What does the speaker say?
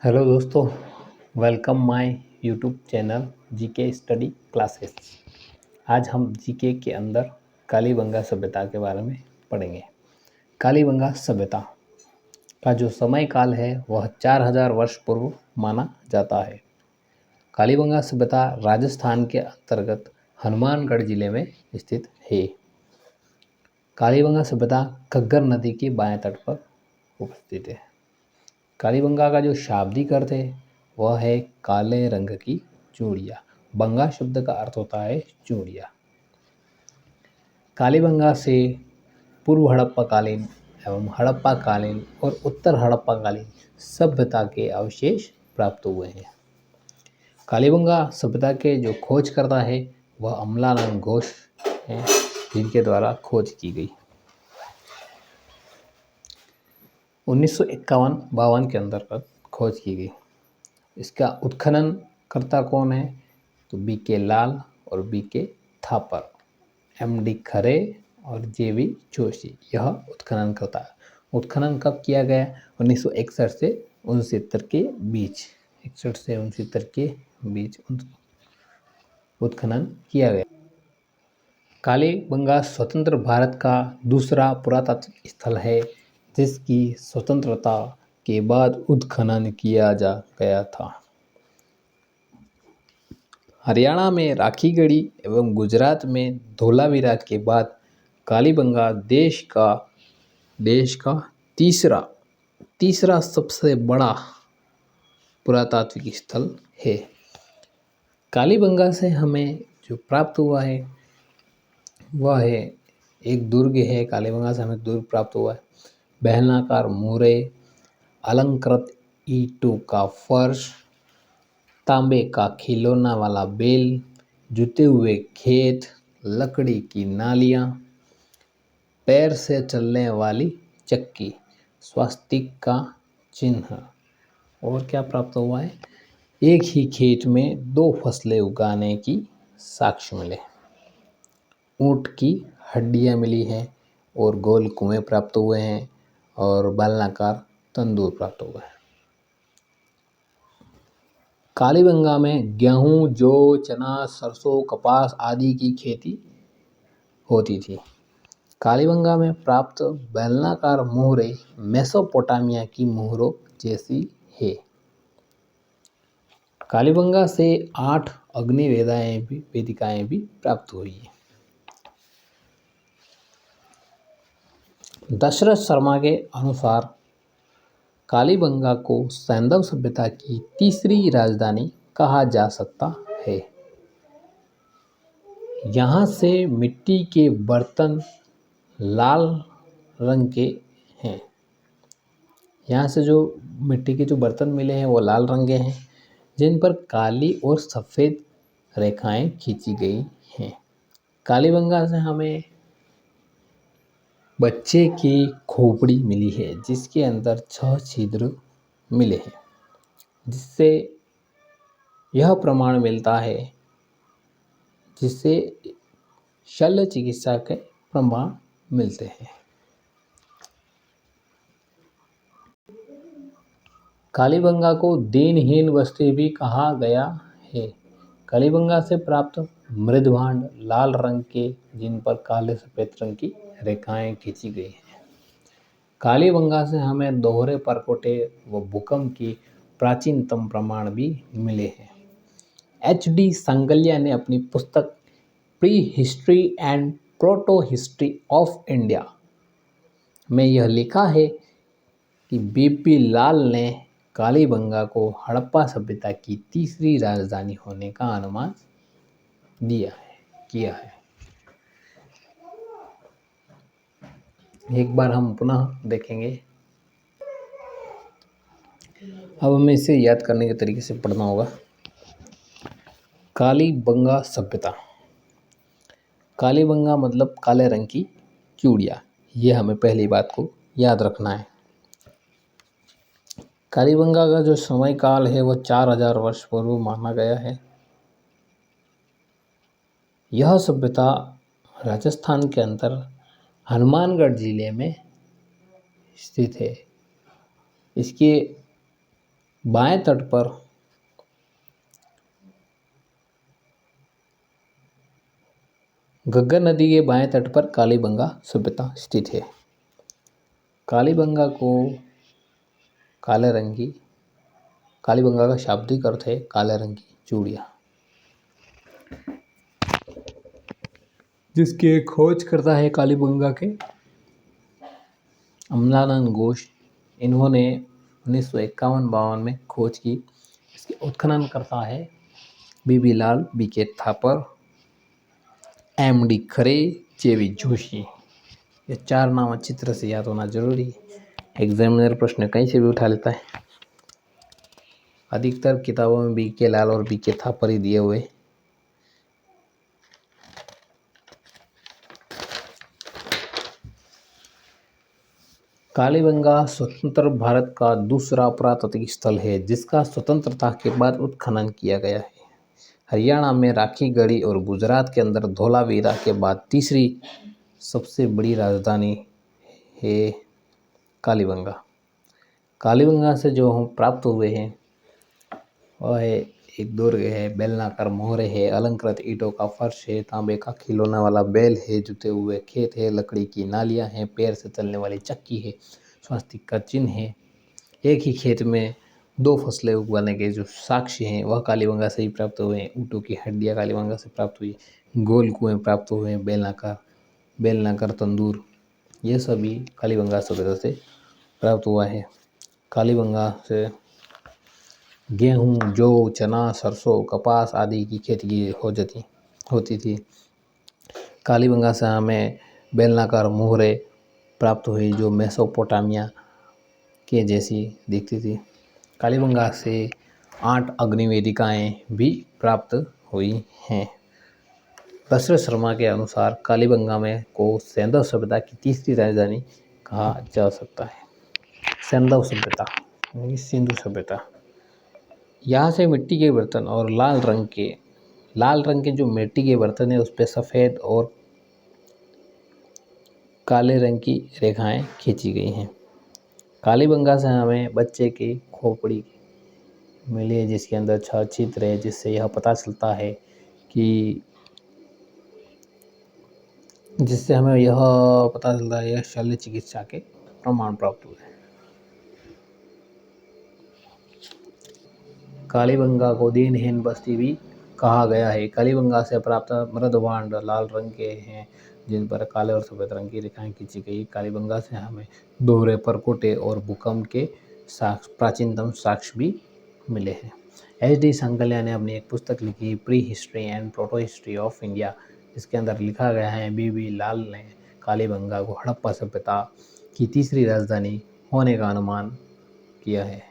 Hello दोस्तों, welcome my YouTube channel GK study classes. आज हम जीके के अंदर कालीबंगा सभ्यता के बारे में पढ़ेंगे। कालीबंगा सभ्यता का जो समय काल है वह 4000 वर्ष पूर्व माना जाता है। कालीबंगा सभ्यता राजस्थान के अंतर्गत हनुमानगढ़ जिले में स्थित है। कालीबंगा सभ्यता घग्गर नदी के बाएं तट पर उपस्थित है। कालीबंगा का जो शाब्दिक अर्थ है वह है काले रंग की चूड़िया। बंगा शब्द का अर्थ होता है चूड़िया। कालीबंगा से पूर्व हड़प्पाकालीन एवं हड़प्पाकालीन और उत्तर हड़प्पाकालीन सभ्यता के अवशेष प्राप्त हुए हैं। कालीबंगा सभ्यता के जो खोज करता है वह अमलानंद घोष हैं, जिनके द्वारा खोज की गई। 1951-52 के अंतर्गत खोज की गई। इसका उत्खनन करता कौन है? तो बीके लाल और बीके थापर, एमडी खरे और जेवी जोशी यह उत्खनन करता है। उत्खनन कब किया गया? 1961 से 69 के बीच। 61 से 69 के बीच उत्खनन किया गया। कालीबंगा स्वतंत्र भारत का दूसरा पुरातात्विक स्थल है जिसकी स्वतंत्रता के बाद उत्खनन किया जा गया था। हरियाणा में राखीगढ़ी एवं गुजरात में धोलावीरा के बाद कालीबंगा देश का तीसरा सबसे बड़ा पुरातात्विक स्थल है। कालीबंगा से हमें जो प्राप्त हुआ है वह है एक दुर्ग है। कालीबंगा से हमें दुर्ग प्राप्त हुआ है। बेलनाकार मोरे, अलंकृत ईंटों का फर्श, तांबे का खिलौना वाला बेल, जुते हुए खेत, लकड़ी की नालियाँ, पैर से चलने वाली चक्की, स्वास्तिक का चिन्ह। और क्या प्राप्त हुआ है? एक ही खेत में 2 फसलें उगाने की साक्ष्य मिले। ऊँट की हड्डियाँ मिली हैं और गोल कुएं प्राप्त हुए हैं और बेलनाकार तंदूर प्राप्त हुआ है। कालीबंगा में गेहूं, जौ, चना, सरसों, कपास आदि की खेती होती थी। कालीबंगा में प्राप्त बेलनाकार मोहरें मेसोपोटामिया की मोहरों जैसी है। कालीबंगा से 8 अग्नि वेदिकाएं भी प्राप्त हुई है। दशरथ शर्मा के अनुसार कालीबंगा को सैंधव सभ्यता की तीसरी राजधानी कहा जा सकता है। यहाँ से मिट्टी के बर्तन लाल रंग के हैं। यहाँ से जो मिट्टी के जो बर्तन मिले हैं वो लाल रंग के हैं, जिन पर काली और सफ़ेद रेखाएं खींची गई हैं। कालीबंगा से हमें बच्चे की खोपड़ी मिली है जिसके अंदर 6 छिद्र मिले हैं, जिससे यह प्रमाण मिलता है, जिससे शल्य चिकित्सा के प्रमाण मिलते हैं। कालीबंगा को दीनहीन बस्ती भी कहा गया है। कालीबंगा से प्राप्त मृदभांड लाल रंग के, जिन पर काले सफ़ेद रंग की रेखाएं खींची गई हैं। कालीबंगा से हमें दोहरे परकोटे व भूकंप की प्राचीनतम प्रमाण भी मिले हैं। HD सांगलिया ने अपनी पुस्तक pre history and proto history of India में यह लिखा है कि BP लाल ने कालीबंगा को हड़प्पा सभ्यता की तीसरी राजधानी होने का अनुमान किया है। एक बार हम पुनः देखेंगे। अब हमें इसे याद करने के तरीके से पढ़ना होगा। कालीबंगा सभ्यता। कालीबंगा मतलब काले रंग की चूड़िया। ये हमें पहली बात को याद रखना है। कालीबंगा का जो समय काल है वह 4000 वर्ष पूर्व माना गया है। यह सभ्यता राजस्थान के अंदर हनुमानगढ़ जिले में स्थित है। इसके बाएं तट पर घग्गर नदी के बाएं तट पर कालीबंगा सभ्यता स्थित है। कालीबंगा को काले रंग की कालीबंगा का शाब्दिक अर्थ है काले रंग की चूड़ियाँ, जिसकी खोज करता है कालीबंगा के अमलानंद घोष। इन्होंने 1951-52 में खोज की। इसके उत्खनन करता है बीबी लाल, बीके थापर, एमडी खरे, जेवी जोशी। ये 4 नाम अच्छी तरह से याद होना जरूरी है। एग्जामिनर प्रश्न कहीं से भी उठा लेता है। अधिकतर किताबों में बीके लाल और बीके थापर ही दिए हुए। कालीबंगा स्वतंत्र भारत का दूसरा पुरातात्विक स्थल है जिसका स्वतंत्रता के बाद उत्खनन किया गया है। हरियाणा में राखीगढ़ी और गुजरात के अंदर धोलावीरा के बाद तीसरी सबसे बड़ी राजधानी है कालीबंगा। कालीबंगा से जो हम प्राप्त हुए हैं वह है एक दुर्ग है, बेलनाकर मोहरे है, अलंकृत ईंटों का फर्श है, तांबे का खिलौना वाला बैल है, जुते हुए खेत है, लकड़ी की नालियाँ हैं, पैर से चलने वाली चक्की है, स्वास्तिक का चिन्ह है। एक ही खेत में 2 फसलें उगाने के जो साक्ष्य हैं वह कालीबंगा से ही प्राप्त हुए हैं। ऊँटों की हड्डियाँ कालीबंगा से प्राप्त हुई, गोल कुएँ प्राप्त हुए हैं, बेलनाकर तंदूर, ये सभी कालीबंगा सभ्यता से प्राप्त हुआ है। कालीबंगा से गेहूँ, जौ, चना, सरसों, कपास आदि की खेती होती थी। कालीबंगा से हमें बेलनाकार मोहरे प्राप्त हुई जो मेसोपोटामिया के जैसी दिखती थी। कालीबंगा से 8 अग्निवेदिकाएँ भी प्राप्त हुई हैं। दशरथ शर्मा के अनुसार कालीबंगा में को सैंधव सभ्यता की तीसरी राजधानी कहा जा सकता है। सैंधव सभ्यता यानी सिंधु सभ्यता। यहाँ से मिट्टी के बर्तन और लाल रंग के जो मिट्टी के बर्तन है उस पर सफ़ेद और काले रंग की रेखाएं खींची गई हैं। कालीबंगा से हमें बच्चे की खोपड़ी मिली है जिसके अंदर 6 छिद्र है, जिससे यह पता चलता है कि यह शल्य चिकित्सा के प्रमाण प्राप्त हुए हैं। कालीबंगा को दीनहीन बस्ती भी कहा गया है। कालीबंगा से प्राप्त मृदभांड लाल रंग के हैं जिन पर काले और सफ़ेद रंग की रेखाएं खींची गई। कालीबंगा से हमें दोहरे परकोटे और भूकंप के प्राचीनतम साक्ष्य भी मिले हैं। HD सांकल्या ने अपनी एक पुस्तक लिखी pre history and proto history of India, जिसके अंदर लिखा गया है बीबी लाल ने कालीबंगा को हड़प्पा सभ्यता की तीसरी राजधानी होने का अनुमान किया है।